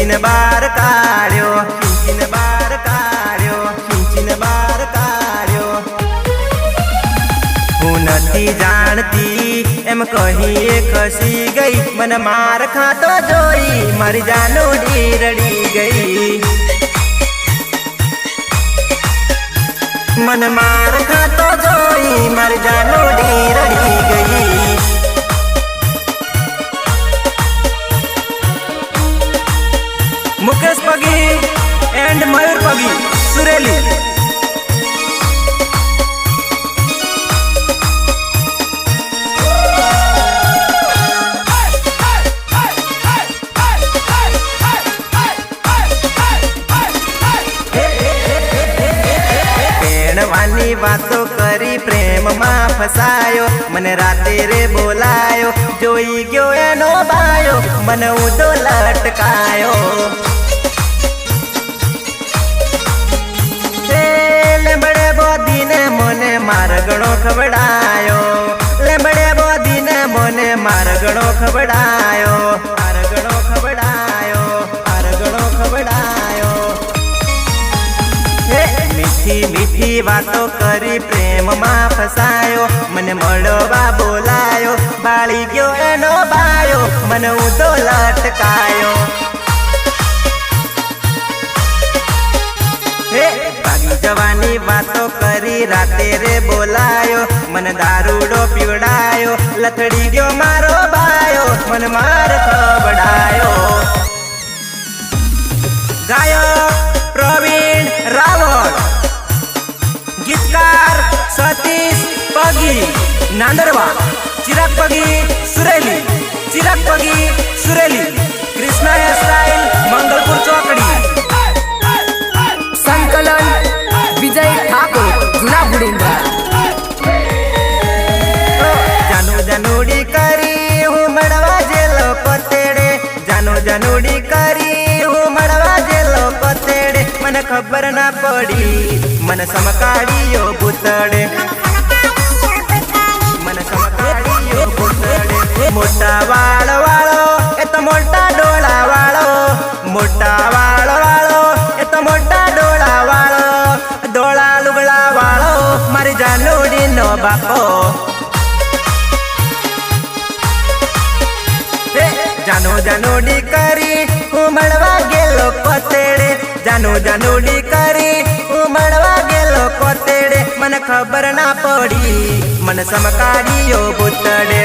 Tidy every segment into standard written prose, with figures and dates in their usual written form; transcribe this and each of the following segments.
खींचीने बार काढ़्यो, खींचीने बार काढ़्यो, खींचीने बार काढ़्यो। हूँ नथी जानती एम कहीं खसी गई, मन मार खातो जोई मर जानो रड़ी गई। मन मार खातो जोई मर जानो रड़ी गई। मुकेश पगी एंड मयूर पगी सुरेली। पेणवानी बातों करी प्रेम में फसायो, मन राते रे बोलायो, जोई गयो एनो बायो, मन उदो लटकायो। लेबड़े बोधी ने मोने मार गणो खबड़ायो, लेबड़े बोधी ने मोने मार गणो खबड़ायो, मार गणो खबड़ायो, मार गणो खबड़ायो। मीठी मीठी बातों करी प्रेम में फसायो, मन मळवा बोलायो, बाળી गयो एनो बायो, मन उदो लटकायो। भागी जवानी बातों करी राते रे बोलायो, मन दारूडो पीवड़ायो, लथड़ी गयो मारो बायो, मन मार खबड़ायो। गायो प्रवीण रावल, गीतकार सतीश पगी नांदरवा, चिराग पगी सुरेली, चिराग पगी सुरेली, कृष्णा स्टाइल मंगलपुर चौकड़ी। संकलन विजय ठाकुर जुना बुड़िंद्रा। जानो जानूडी करी हूँ मड़वा जेलो पतेड़े, जानो जानूडी करी हूँ मड़वा जेलो पतेड़े, मन खबर ना पड़ी मन समकाड़ियो बुतड़े, मन समकाड़ियो बुतड़े। मोटा वाल वालो ए तो मोटा डोला वालो, मोटा वाल वालो ए तो मोटा डोला वालो, डोला लुगड़ा वालो मारी जानूडी नो बापो। जानो जानूडी करी उमड़वा गेलो पतेड़े, जानो जानूडी करी उमड़वा गेलो पतेड़े, मन खबर ना पड़ी मन समकाड़ियो बुतड़े।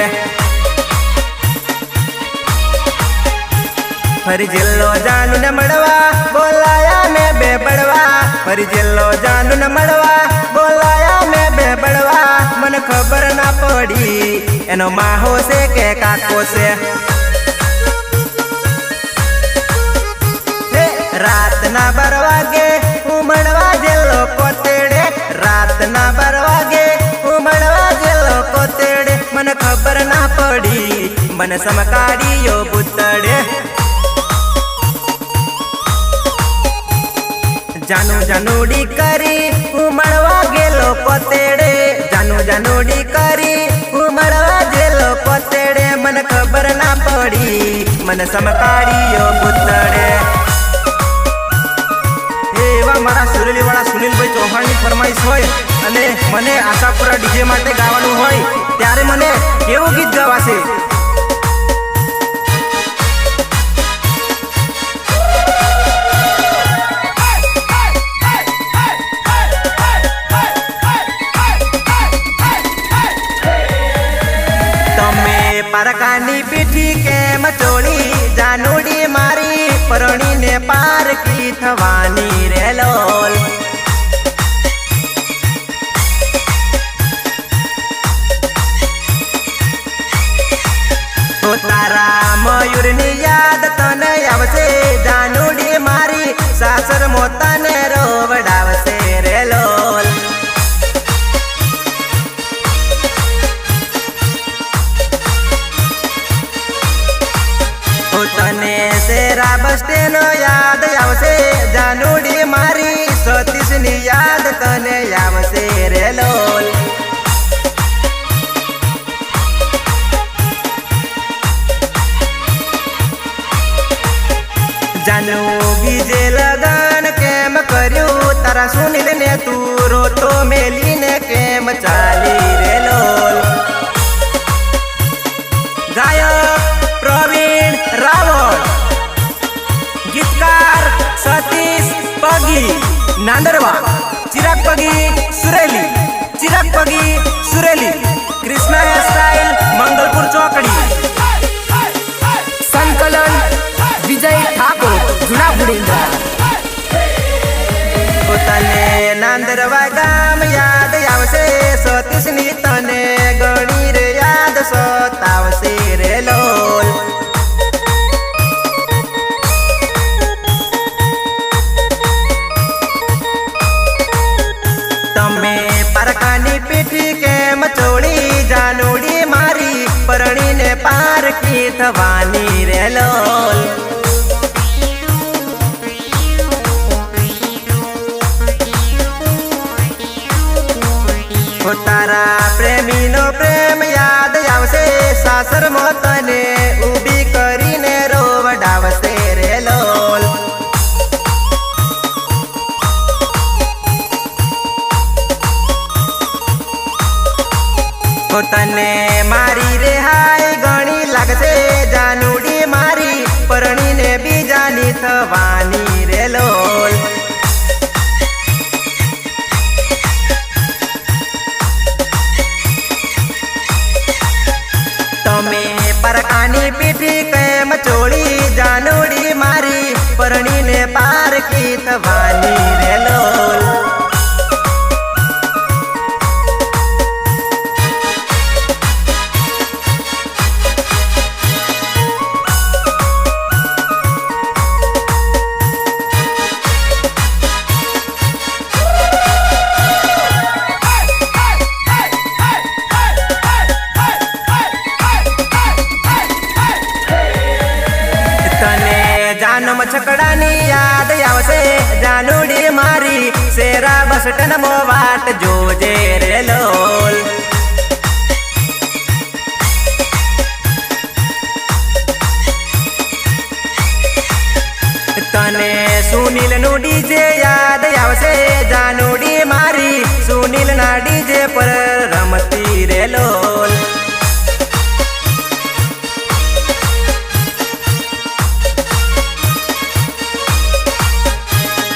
फरी जिल्लो जानू न मड़वा बोलाया मैं बेबड़वा, फरी जिल्लो जानू न मड़वा बोलाया मैं बेबड़वा, मन खबर ना पड़ी एनो माहो से के काको से। रात ना बरवागे उमड़वा जेलो कोतेड़े, रात ना बरवागे उमड़वा जेलो कोतेड़े, मन खबर ना पड़ी मन समकाड़ियो बुतड़े। जानो जानूडी करी उमड़वा गेलो कोतेड़े, जानो जानूडी करी उमड़वा जेलो कोतेड़े, मन खबर ना पड़ी मन समकाड़ियो बुतड़े। मारा सुरेली वाला सुनील भाई चौहान की फरमाइश होय अने मने आशापुरा डीजे माटे गावानुं होय त्यारे मने केवुं गीत गवाशे? तमे परकानी पीठी के मचोड़ी जानूडी मारी, परणी ने पार की थवानी रे लोल। तो तारा मयूर नी याद तने आवसे, जानूडी मारी सासर मोता ने रोवडावसे रे लोल। तने सेरा बस स्टेनो याद आवसे, जानूडी मारी सतीश नी याद तने आवसे रे लोल। जानू बीजे लगन केम कर्यू तारा सुनील ने तू रोतो मेली ने केम चाली रे लोल। गायक प्रवीण रावळ, गीतकार सतीश पगी नांदरवा, चिराग पगी सुरेली, चिराग पगी सुरेली, कृष्णा हेअरस्टाईल मंगलपुर चौकड़ी। संकलन विजय ठाकुर जुना बुडेंद्रा। तने नांदरवा गाम याद आवसे सतीश नी तने गणी रे याद सतावसे रे लोल। तमे परकानी पीठी केम चोड़ी जानूड़ी मारी परणी ने पार की थवानी रे लोल। तारा प्रेमी नो प्रेम याद आवसे सासर मोतने उभी करीने रोवडावसे रे लोल। तने मारी रे हाय गणी लागसे जानूडी मारी परणी ने बीजानी थवानी रे लोल। तमे परकानी पीठी केम चोड़ी जानूडी मारी परणी ने पार की थवानी रे लोल। जानम छकड़ानी याद आवसे जानूडी मारी सेरा बसटन मोवाट जोजे रे लोल। तने सुनील नु डीजे याद आवसे जानूडी मारी सुनील ना डीजे पर रमती रे लोल।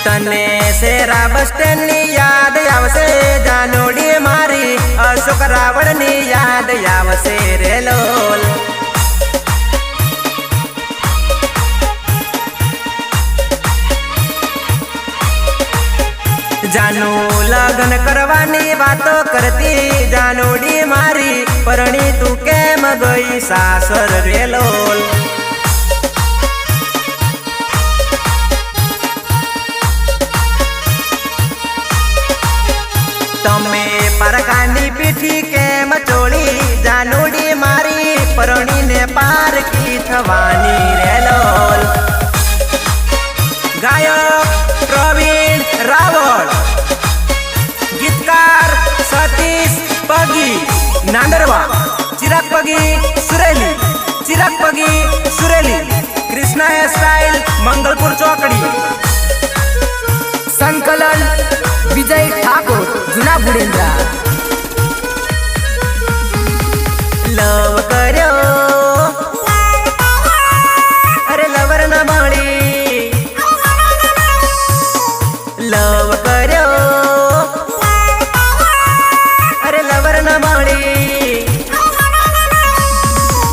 तने सेरा बस स्टैंड नी याद आवसे जानूडी मारी अशोक रावण नी याद आवसे रे लोल। जानू लगन करवानी बातो करती जानूडी मारी परणी तू केम गई सासर रे लोल। तमे परकानी पीठी केम चोड़ी जानूडी मारी परणी ने पार की थवानी रे लोल। गायक प्रवीण रावळ, गीतकार सतीश पगी नांदरवा, चिराग पगी सुरेली, चिराग पगी सुरेली, कृष्णा हेअरस्टाईल मंगलपुर चौकड़ी। संकलन विजय ठाकुर जुना बुडेंद्रा। लव कर्यो अरे लवर न मळी, लव कर्यो अरे लवर न मळी,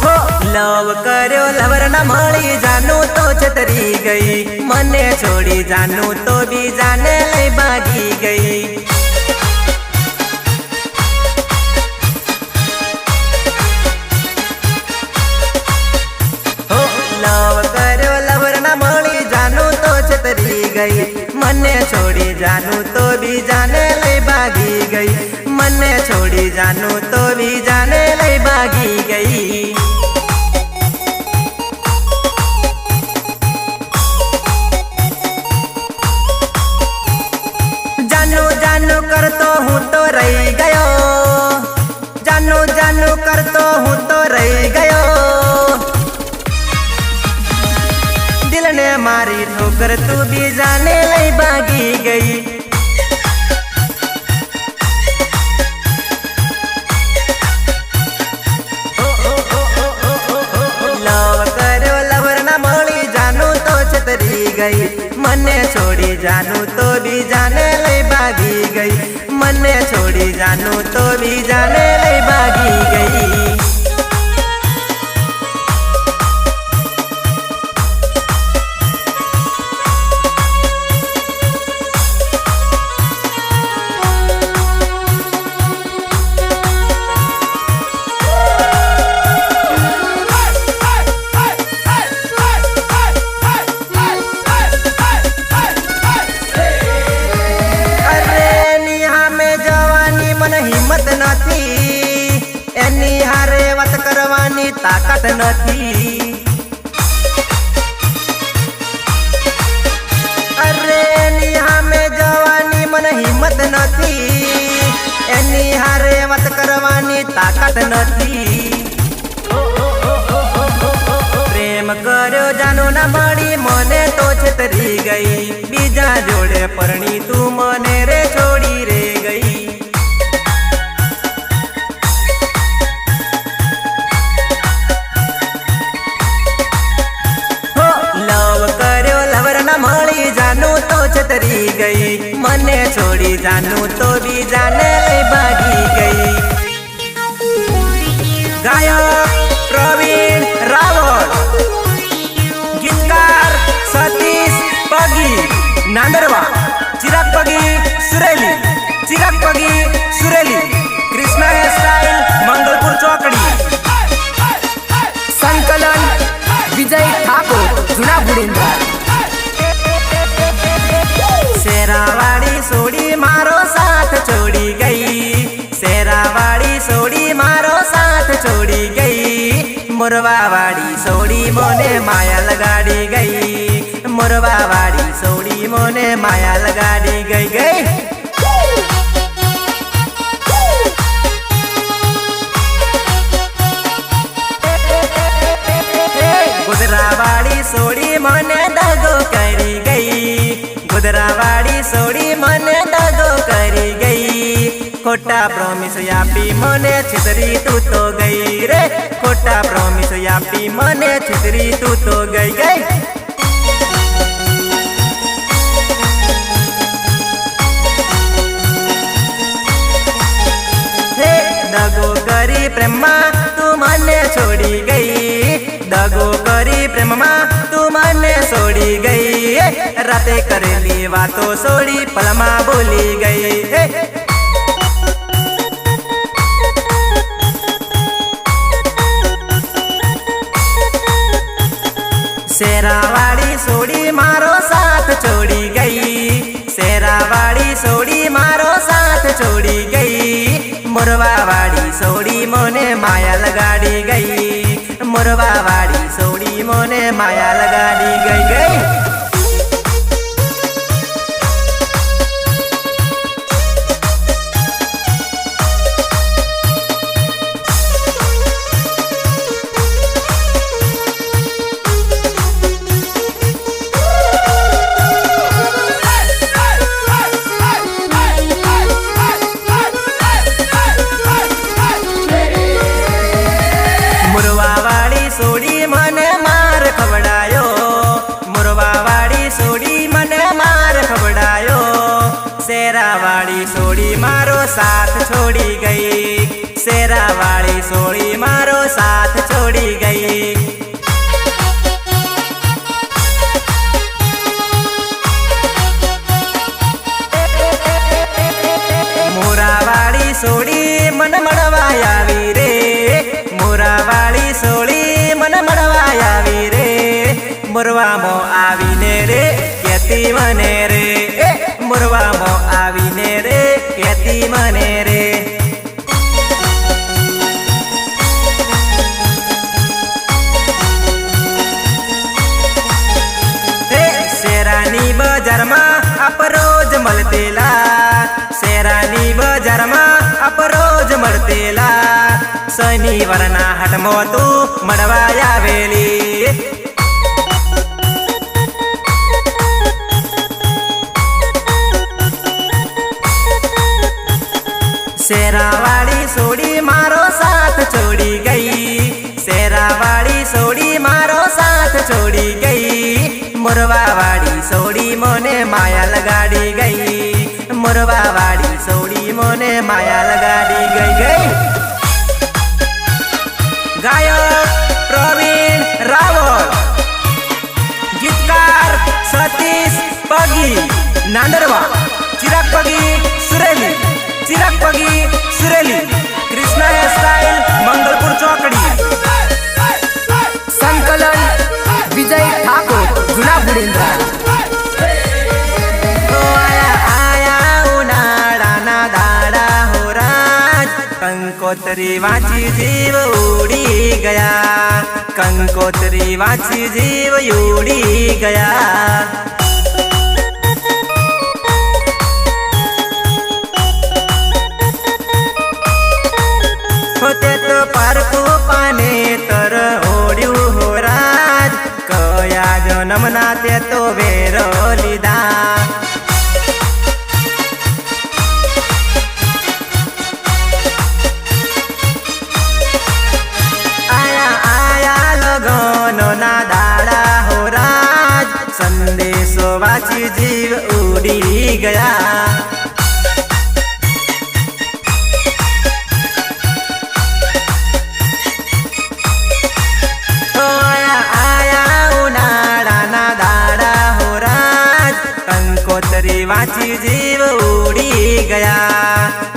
हो लव कर्यो लवर न मळी जानू तो छतरी गई मने छोड़ी जानू तो भी जाने ले भागी गई। हो लव कर्यो लवर न मळी जानू तो छतरी गई मने छोड़ी जानू तो भी जाने ले भागी गई, मने छोड़ी जानू तो भी जाने ले भागी गई। जानू जानू करतो हूँ तो रही गयो, जानू जानू करतो हूँ तो रही गयो, दिल दिल ने मारी ठोकर तू भी जाने लई भागी गई। लव करो लवर ना मोड़ी जानू तो छतरी गई, मने छोड़ी जानू तो भी जाने लई भागी गई, मने छोड़ी जानू तो भी जाने लई भागी गई। हिम्मत નથી એની હારે વાત કરવાની તાકાત નથી। અરે એની સામે જવાની મને હિંમત નથી, એની હારે વાત કરવાની તાકાત નથી। પ્રેમ કર્યો જાનો ના મળી મને તો છતરી ગઈ, બીજા જોડે પરણી તું મને રે છોડી રે ગઈ। छतरी गई मने छोड़ी जानू तो भी जाने लई भागी गई। गायक प्रवीण रावल, गीतकार सतीश पगी नांदरवा, चिराग पगी सुरेली, चिराग पगी सुरेली, कृष्णा हेयर स्टाइल मंगलपुर चौकड़ी। संकलन विजय ठाकुर जूना बुड़ेन्द्र। शेरावाड़ी सोड़ी मारो साथ छोड़ी गई, शेरावाड़ी सोड़ी मारो साथ छोड़ी गई, मुरवावाड़ी सोड़ी मोने माया लगाड़ी गई, मुरवावाड़ी सोड़ी मोने माया लगाड़ी गई गई। गुजरावाड़ी सोड़ी मोने दगो करी गई, गुजरावाड़ी सोड़ी मने दगो करी गई, खोटा प्रॉमिस यापी मने छितरी तू तो गई रे, खोटा प्रॉमिस यापी मने छितरी तू तो गई गई। हे दगो करी प्रेमा तू मने छोड़ी गई, दगो करी प्रेमा तू मने छोड़ी गई, राते करेली बातों सोड़ी पलमा बोली गई। शेरावाड़ी सोड़ी मारो साथ छोड़ी गई, शेरावाड़ी सोड़ी मारो साथ छोड़ी गई, मुरवावाड़ी सोड़ी मोने माया लगाड़ी गई, मुरवावाड़ी सोड़ी मोने माया लगाड़ी गई गई। मुरवावाड़ी सोड़ी मने मार खवड़ायो, मुरवावाड़ी सोड़ी मने मार खवड़ायो, शेरावाड़ी सोड़ी मारो साथ छोड़ी गई, शेरावाड़ी सोड़ी मारो साथ छोड़ी गई। मोरावाड़ी सोड़ी मन मड़वाया वीरे, मोरावाड़ी सोड़ी मन मड़वाया वीरे, मुरवा मो आवीने रे कहती मने रे, मुरवा मो आवीने रे कहती मने रे। शेरानी बजार में आप रोज मलतेला, शेरानी बजार में आप रोज मलतेला, शनिवार ना हाट में तू मड़वाया वेली। छोड़ी गई। शेरावाड़ी सोड़ी मारो साथ छोड़ी गई। मोरवावाड़ी सोड़ी मोने माया लगाड़ी गई। मोरवावाड़ी सोड़ी मोने माया लगाड़ी गई। गायक प्रवीण रावल, गीतकार सतीश पगी नांदरवा, चिराग पगी सुरेली, चिराग पगी सुरेली, कृष्णा स्टाइल मंगलपुर चौकड़ी। संकलन विजय ठाकुर जुना बुडेंद्रा। कंकोतरी वाची जीव उड़ी गया। कंकोतरी वाची जीव उड़ी गया। होते तो पारकू पाने तर ओड्यू हो राज। कया जनमना ते तो वेरो लीधा। संदेशो वाची जीव उड़ी गया। आया उनाड़ा ना दाड़ा हो राज। कंकोतरी वाची जीव उड़ी गया।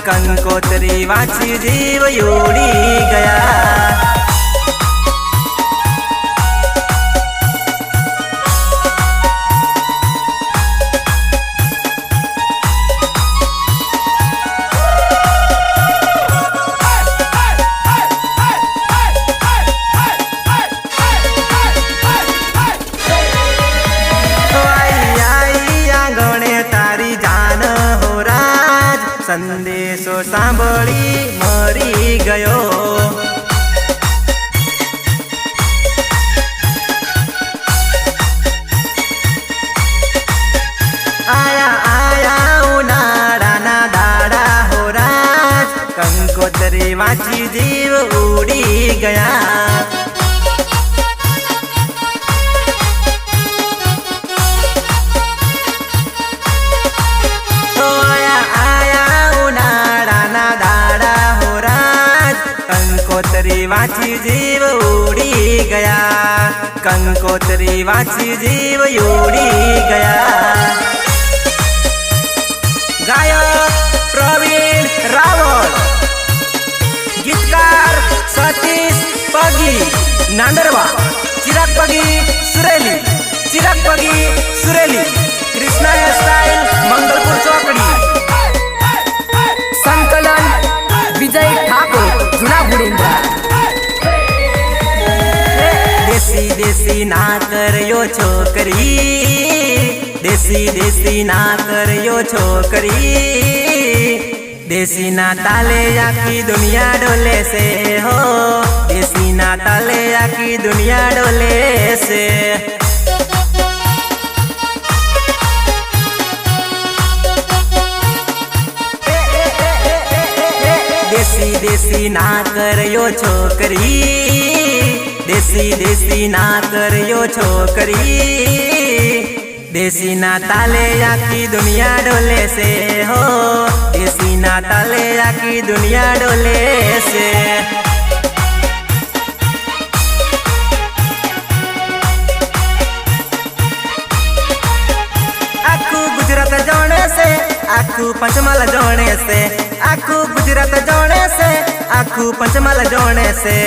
कंकोतरी वाची जीव उड़ी गया। संदेशो सांभળી मरी गयो। आया आया उनाड़ा ना दाड़ा हो राज। कंकोतरी वाची जीव उड़ी गया। कंकोतरी वाची जीव उड़ी गया। कंकोतरी वाची जीव उड़ी गया। गायक प्रवीण रावल, गीतकार सतीश पगी नांदरवा, चिराग पगी सुरेली, चिराग पगी सुरेली, कृष्णा स्टाइल मंगलपुर चौकड़ी। संकलन विजय ठाकुर जुना बुडेंद्रा। देसी देसी ना करयो छोकरी। देसी देसी ना करयो छोकरी। देसी ना ताले आखी दुनिया डोले से हो। देसी ना ताले आखी दुनिया डोले से। देसी देसी ना करयो छोकरी। देसी देसी ना करयो छोकरी। देसी ना ताले आखी दुनिया डोले से हो। देसी ना ताले आखी दुनिया डोले से। आखू गुजरात जोड़े से, आखू पंचमहल जोड़े से, आखू गुजरात जोड़े से, आखू पंचमहल जोड़े से।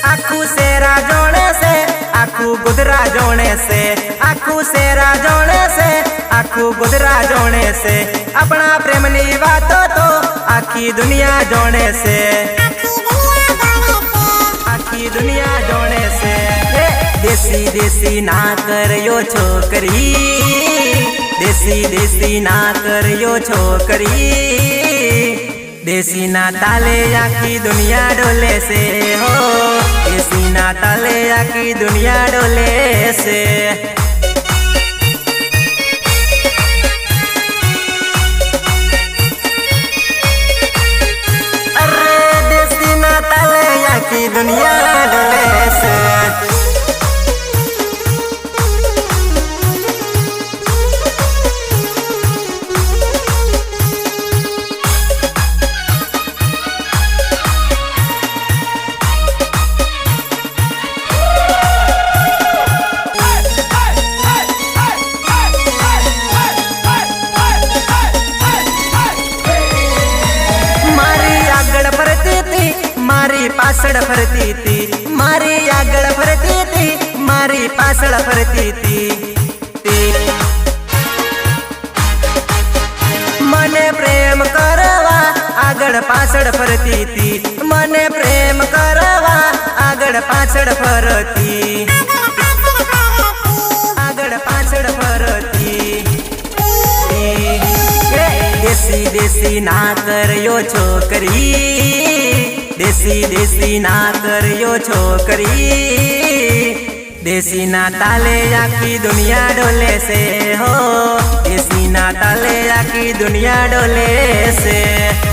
आखू सेरा जोड़े से, आखू गुदरा जोड़े से, आखू सेरा जोड़े से, आखू गुदरा जोड़े से। अपना प्रेम नी बातों तो आखी दुनिया जोड़े से। आखी दुनिया जोड़े से। देसी देसी ना करयो छोकरी। देसी देसी ना करयो छोकरी। देसी ना ताले आखी दुनिया डोले से हो। देसी ना ताले आखी दुनिया डोले से। दुनिया डोले से। मारी पासड़ फरती थी, मारी आगड़ फरती थी, मारी पासड़ फरती थी। मने प्रेम करवा आगड़ पासड़ फरती थी, मने प्रेम करवा आगड़ पासड़ फरती, आगड़ पासड़ फरती। देसी देसी ना करयो छोकरी, देसी देसी ना करयो छोकरी, देसी ना ताले आखी दुनिया डोले से हो, देसी ना ताले आखी दुनिया डोले से।